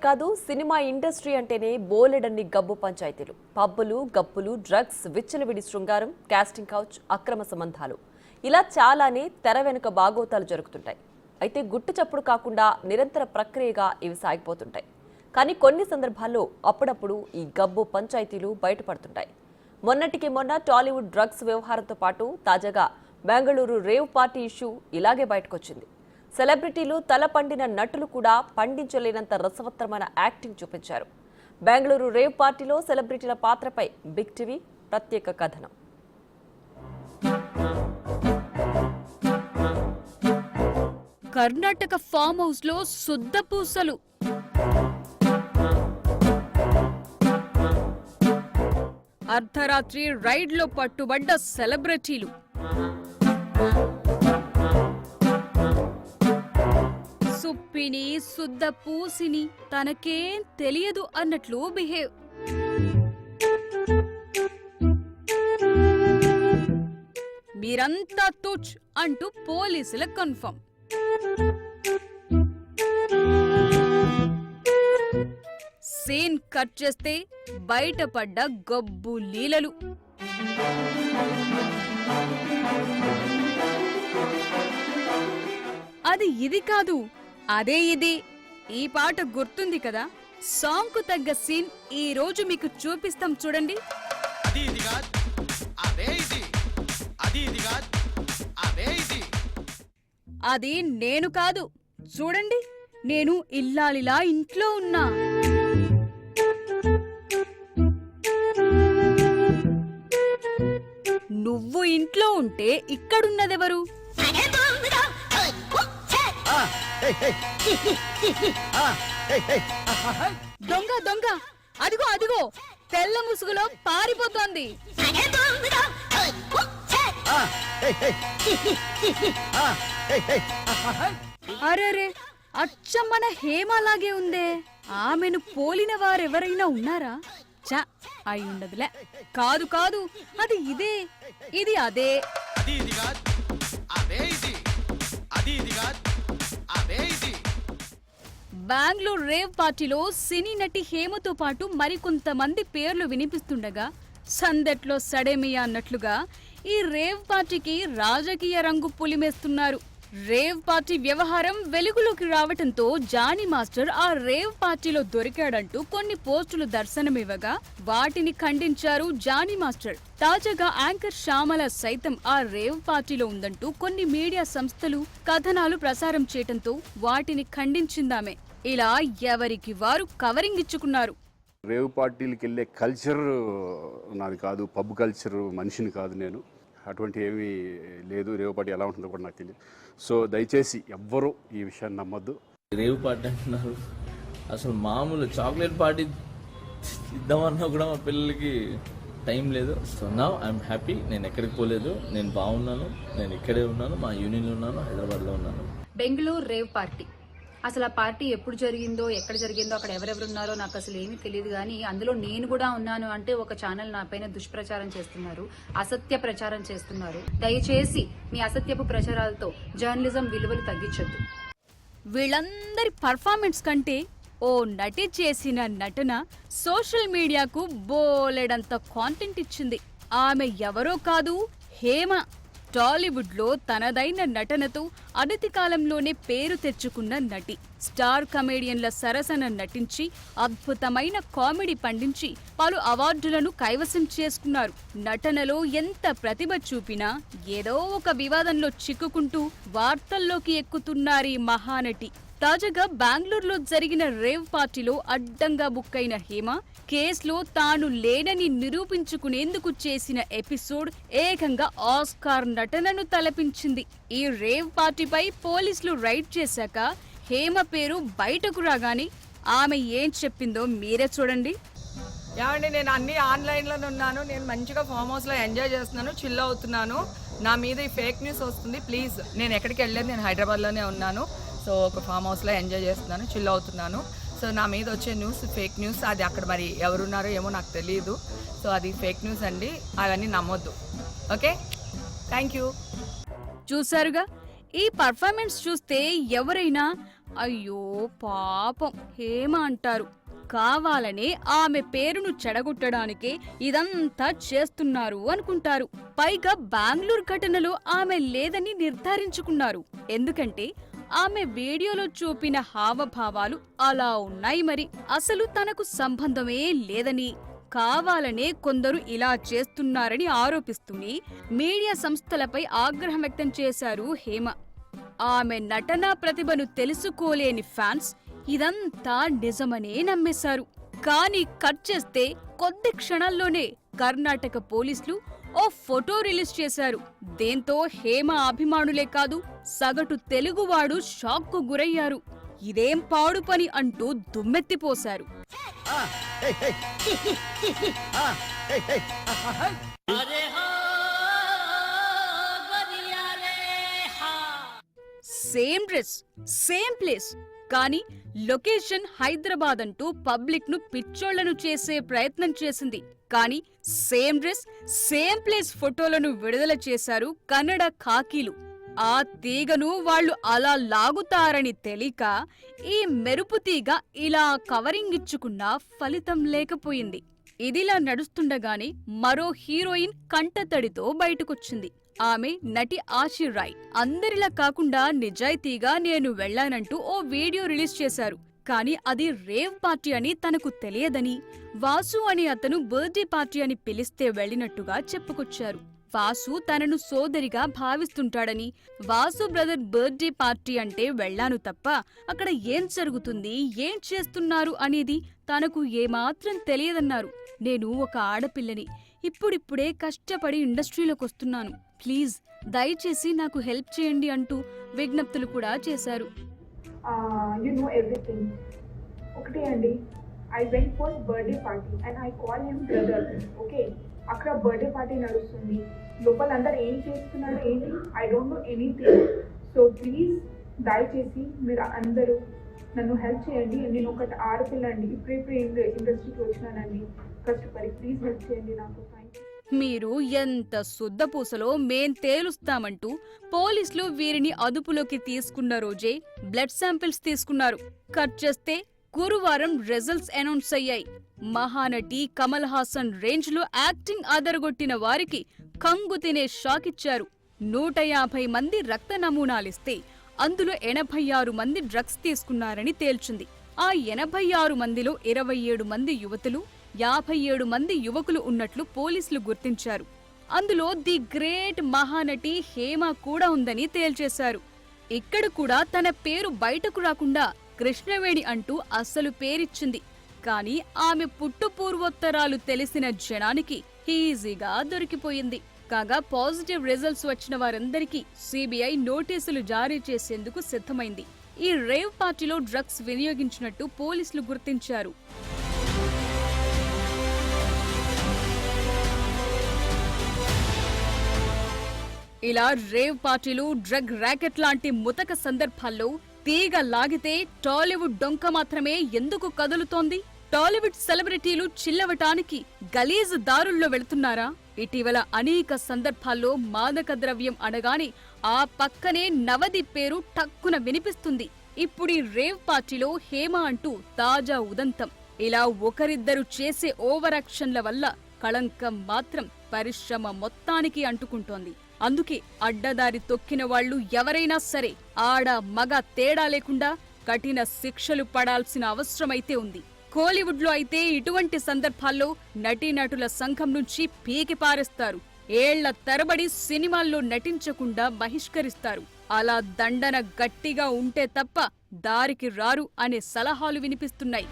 అంతేకాదు cinema industry అంటేనే బోలెడన్ని గబ్బు పంచాయతీలు, పబ్బులు, గప్పులు, డ్రగ్స్, విచ్చలవిడి శృంగారం, కాస్టింగ్ కౌచ్, అక్రమ సంబంధాలు, ఇలా చాలానే తెర వెనుక బాగోతాలు జరుగుతుంటాయి. అయితే గుట్టు చప్పుడు కాకుండా నిరంతర ప్రక్రియగా ఇవి సాగిపోతుంటాయి. కానీ కొన్ని సందర్భాల్లో అప్పుడప్పుడు ఈ గబ్బు పంచాయతీలు బయటపడుతుంటాయి. మొన్నటికి మొన్న టాలీవుడ్ డ్రగ్స్ వ్యవహారంతో పాటు తాజాగా బెంగళూరు రేవ్ పార్టీ ఇష్యూ ఇలాగే బయటకొచ్చింది. సెలబ్రిటీలు తలపండిన నటులు కూడా పండించలేనంత రసవత్తరమైన యాక్టింగ్ చూపించారు. బెంగళూరు రేవ్ పార్టీలో సెలబ్రిటీల పాత్రపై బిగ్ టీవీ ప్రత్యేక కథనం. కర్ణాటక ఫామ్ హౌస్ లో శుద్ధపూసలు, అర్ధరాత్రి రైడ్ లో పట్టుబడ్డ సెలబ్రిటీలు, సుప్పిని శుద్ధ పూసిని తనకేం తెలియదు అన్నట్లు బిహేవ్. మీరంతా తుచ్ అంటూ పోలీసుల కన్ఫర్మ్. సీన్ కట్ చేస్తే బయటపడ్డ గబ్బు లీలలు. అది ఇది కాదు, అదే ఇది. ఈ పాట గుర్తుంది కదా? సాంగ్ కు తగ్గ సీన్ ఈ రోజు మీకు చూపిస్తాం చూడండి. అది నేను కాదు, చూడండి. నేను ఇల్లాలిలా ఇంట్లో ఉన్నా. నువ్వు ఇంట్లో ఉంటే ఇక్కడున్నదెవరు? దొంగ దొంగ, అదిగో అదిగో, తెల్ల ముసుగులో పారిపోతోంది. అరేరే, అచ్చమ్మన హేమలాగే ఉందే. ఆమెను పోలిన వారెవరైనా ఉన్నారా? చ, అయి ఉండదులే. కాదు కాదు, అది ఇదే, ఇది అదే. బెంగళూరు రేవ్ పార్టీలో సినీ నటి హేమతో పాటు మరికొంతమంది పేర్లు వినిపిస్తుండగా సందట్లో సడేమియా అన్నట్లుగా ఈ రేవ్ పార్టీకి రాజకీయ రంగు పులిమేస్తున్నారు. రేవ్ పార్టీ వ్యవహారం వెలుగులోకి రావటంతో జానీ మాస్టర్ ఆ రేవ్ పార్టీలో దొరికాడంటూ కొన్ని పోస్టులు దర్శనమివ్వగా వాటిని ఖండించారు జానీ మాస్టర్. తాజాగా యాంకర్ శ్యామల సైతం ఆ రేవ్ పార్టీలో ఉందంటూ కొన్ని మీడియా సంస్థలు కథనాలు ప్రసారం చేయటంతో వాటిని ఖండించిందామె. ఇలా ఎవరికి వారు కవరింగ్ ఇచ్చుకున్నారు. రేవ్ పార్టీలకు వెళ్ళే కల్చర్ నాది కాదు, పబ్ కల్చర్ మనిషిని కాదు నేను. అటువంటి ఏమీ లేదు. రేవ్ పార్టీ ఎలా ఉంటుందో కూడా నాకు తెలియదు. సో దయచేసి ఎవ్వరూ ఈ విషయాన్ని నమ్మొద్దు. రేవ్ పార్టీ అంటున్నారు, అసలు మామూలు చాక్లెట్ పార్టీ ఇద్దామన్నా కూడా మా పిల్లలకి టైం లేదు. So now I'm happy. నేను ఎక్కడికి పోలేదు, నేను బాగున్నాను, నేను ఇక్కడే ఉన్నాను, మా యూనియన్లో ఉన్నాను, హైదరాబాద్లో ఉన్నాను. బెంగళూరు రేవ్ పార్టీ, అసలు ఆ పార్టీ ఎప్పుడు జరిగిందో, ఎక్కడ జరిగిందో, అక్కడ ఎవరెవరు ఉన్నారో నాకు అసలు ఏమీ తెలియదు. కానీ అందులో నేను కూడా ఉన్నాను అంటే ఒక ఛానల్ నా పైన దుష్ప్రచారం చేస్తున్నారు, అసత్య ప్రచారం చేస్తున్నారు. దయచేసి మీ అసత్యపు ప్రచారాలతో జర్నలిజం విలువలు తగ్గించొద్దు. వీళ్ళందరి పర్ఫార్మెన్స్ కంటే ఓ నటి చేసిన నటన సోషల్ మీడియాకు బోలెడంత కాంటెంట్ ఇచ్చింది. ఆమె ఎవరో కాదు, హేమ. టాలీవుడ్ లో తనదైన నటనతో అనతి కాలంలోనే పేరు తెచ్చుకున్న నటి. స్టార్ కమేడియన్ల సరసన నటించి అద్భుతమైన కామెడీ పండించి పలు అవార్డులను కైవసం చేసుకున్నారు. నటనలో ఎంత ప్రతిభ చూపినా ఏదో ఒక వివాదంలో చిక్కుకుంటూ వార్తల్లోకి ఎక్కుతున్నారీ మహానటి. తాజాగా బెంగళూరులో జరిగిన రేవ్ పార్టీలో అడ్డంగా బుక్కైన హేమ కేసులో తాను లేనని నిరూపించుకునేందుకు చేసిన ఎపిసోడ్ ఏకంగా ఆస్కార్ నటనను తలపించింది. ఈ రేవ్ పార్టీపై పోలీసులు రైడ్ చేశాక హేమ పేరు బయటకు రాగానే ఆమె ఏం చెప్పిందో మీరే చూడండి. ఏమండి, నేను అన్ని ఆన్లైన్లోనే ఉన్నాను, నేను మంచిగా ఫామ్ హౌస్లో ఎంజాయ్ చేస్తున్నాను, చిల్ అవుతున్నాను. నా మీద ఈ ఫేక్ న్యూస్ వస్తుంది, ప్లీజ్. నేను ఎక్కడికి వెళ్ళలేదు, నేను హైదరాబాద్లోనే ఉన్నాను. సో ఒక ఫామ్ హౌస్లో ఎంజాయ్ చేస్తున్నాను, చిల్ అవుతున్నాను. సో నా మీద వచ్చే న్యూస్ ఫేక్ న్యూస్. అది అక్కడ మరి ఎవరున్నారో ఏమో నాకు తెలియదు. సో అది ఫేక్ న్యూస్ అండి, అవన్నీ నమ్మొద్దు. Okay, thank you. చూసారుగా, ఈ పర్ఫార్మెన్స్ చూస్తే ఎవరైనా అయ్యో పాపం హేమ అంటారు. కావాలనే ఆమె పేరును చెడగొట్టడానికే ఇదంతా చేస్తున్నారు అనుకుంటారు. పైగా బెంగళూరు ఘటనలో ఆమె లేదని నిర్ధారించుకున్నారు. ఎందుకంటే ఆమె వీడియోలో చూపిన హావభావాలు అలా ఉన్నాయి. మరి అసలు తనకు సంబంధమే లేదని కావాలనే కొందరు ఇలా చేస్తున్నారని ఆరోపిస్తూనే మీడియా సంస్థలపై ఆగ్రహం వ్యక్తం చేశారు హేమ. ఆమె నటనా ప్రతిభను తెలుసుకోలేని ఫ్యాన్స్ ఇదంతా నిజమనే నమ్మేశారు. కానీ కట్ చేస్తే కొద్ది క్షణాల్లోనే కర్ణాటక పోలీసులు ఓ ఫోటో రిలీజ్ చేశారు. దీంతో హేమ అభిమానులే కాదు సగటు తెలుగువాడు షాక్ కు గురయ్యారు. ఇదేం పాడు పని అంటూ దుమ్మెత్తిపోశారు. సేమ్ డ్రెస్, సేమ్ ప్లేస్, కానీ లొకేషన్ హైదరాబాద్ అంటూ పబ్లిక్ ను పిచ్చోళ్లను చేసే ప్రయత్నం చేసింది. కానీ సేమ్ డ్రెస్, సేమ్ ప్లేస్ ఫోటోలను విడుదల చేశారు కన్నడ ఖాకీలు. ఆ తీగను వాళ్లు అలా లాగుతారని తెలియక ఈ మెరుపు తీగ ఇలా కవరింగ్ ఇచ్చుకున్నా ఫలితం లేకపోయింది. ఇదిలా నడుస్తుండగానే మరో హీరోయిన్ కంటతడితో బయటకొచ్చింది. ఆమె నటి ఆశీ రాయ్. అందరిలా కాకుండా నిజాయితీగా నేను వెళ్లానంటూ ఓ వీడియో రిలీజ్ చేశారు. కానీ అది రేవ్ పార్టీ అని తనకు తెలియదని, వాసు అనే అతను బర్త్డే పార్టీ అని పిలిస్తే వెళ్లినట్టుగా చెప్పుకొచ్చారు. వాసు తనను సోదరిగా భావిస్తుంటాడని, వాసు బ్రదర్ బర్త్డే పార్టీ అంటే వెళ్లాను తప్ప అక్కడ ఏం జరుగుతుంది, ఏం చేస్తున్నారు అనేది తనకు ఏమాత్రం తెలియదన్నారు. నేను ఒక ఆడపిల్లని, ఇప్పుడిప్పుడే కష్టపడి ఇండస్ట్రీలోకొస్తున్నాను, ప్లీజ్ దయచేసి నాకు హెల్ప్ చేయండి అంటూ విజ్ఞప్తులు కూడా చేశారు. You know everything. ఒకటే అండి, I went for birthday party and I call him brother. Okay, అక్కడ బర్త్డే పార్టీ నడుస్తుంది, లోపల అందరు ఏం చేస్తున్నారు ఏంటి, I don't know anything. So please దయచేసి మీరు అందరూ నన్ను హెల్ప్ చేయండి. నేను ఒక ఆడపిల్ల అండి, ఇప్పుడే ఇండస్ట్రీకి వచ్చినానండి కష్టపడి, ప్లీజ్ హెల్ప్ చేయండి నాకు. మీరు ఎంత శుద్ధపూసలో మేం తేలుస్తామంటూ పోలీసులు వీరిని అదుపులోకి తీసుకున్న రోజే బ్లడ్ శాంపిల్స్ తీసుకున్నారు. కట్ చేస్తే గురువారం రిజల్ట్స్ అనౌన్స్ అయ్యాయి. మహానటి కమల్ హాసన్ రేంజ్ లో యాక్టింగ్ అదరగొట్టిన వారికి కంగు తినే షాక్ ఇచ్చారు. 150 మంది రక్త నమూనాలిస్తే అందులో 86 మంది డ్రగ్స్ తీసుకున్నారని తేల్చింది. ఆ 86 మందిలో 27 మంది యువతులు, 57 మంది యువకులు ఉన్నట్లు పోలీసులు గుర్తించారు. అందులో ది గ్రేట్ మహానటి హేమ కూడా ఉందని తేల్చేశారు. ఇక్కడ కూడా తన పేరు బయటకు రాకుండా కృష్ణవేణి అంటూ అసలు పేరిచ్చింది. కానీ ఆమె పుట్టు పూర్వోత్తరాలు తెలిసిన జనానికి ఈజీగా దొరికిపోయింది. కాగా పాజిటివ్ రిజల్ట్స్ వచ్చిన వారందరికీ సిబిఐ నోటీసులు జారీ చేసేందుకు సిద్ధమైంది. ఈ రేవ్ పార్టీలో డ్రగ్స్ వినియోగించినట్టు పోలీసులు గుర్తించారు. ఇలా రేవ్ పార్టీలు, డ్రగ్ ర్యాకెట్ లాంటి ముతక సందర్భాల్లో తీగ లాగితే టాలీవుడ్ డొంక మాత్రమే ఎందుకు కదులుతోంది? టాలీవుడ్ సెలబ్రిటీలు చిల్లవటానికి గలీజ్ దారుల్లో వెళుతున్నారా? ఇటీవల అనేక సందర్భాల్లో మాదక ద్రవ్యం అనగానే ఆ పక్కనే నవది పేరు టక్కున వినిపిస్తుంది. ఇప్పుడీ రేవ్ పార్టీలో హేమ అంటూ తాజా ఉదంతం. ఇలా ఒకరిద్దరు చేసే ఓవర్ యాక్షన్ల వల్ల కళంకం మాత్రం పరిశ్రమ మొత్తానికి అంటుకుంటోంది. అందుకే అడ్డదారి తొక్కిన వాళ్లు ఎవరైనా సరే ఆడ మగ తేడా లేకుండా కఠిన శిక్షలు పడాల్సిన అవసరమైతే ఉంది. కోలీవుడ్ లో అయితే ఇటువంటి సందర్భాల్లో నటీనటుల సంఘం నుంచి పీకి పారేస్తారు. ఏళ్ల తరబడి సినిమాల్లో నటించకుండా బహిష్కరిస్తారు. అలా దండన గట్టిగా ఉంటే తప్ప దారికి రారు అనే సలహాలు వినిపిస్తున్నాయి.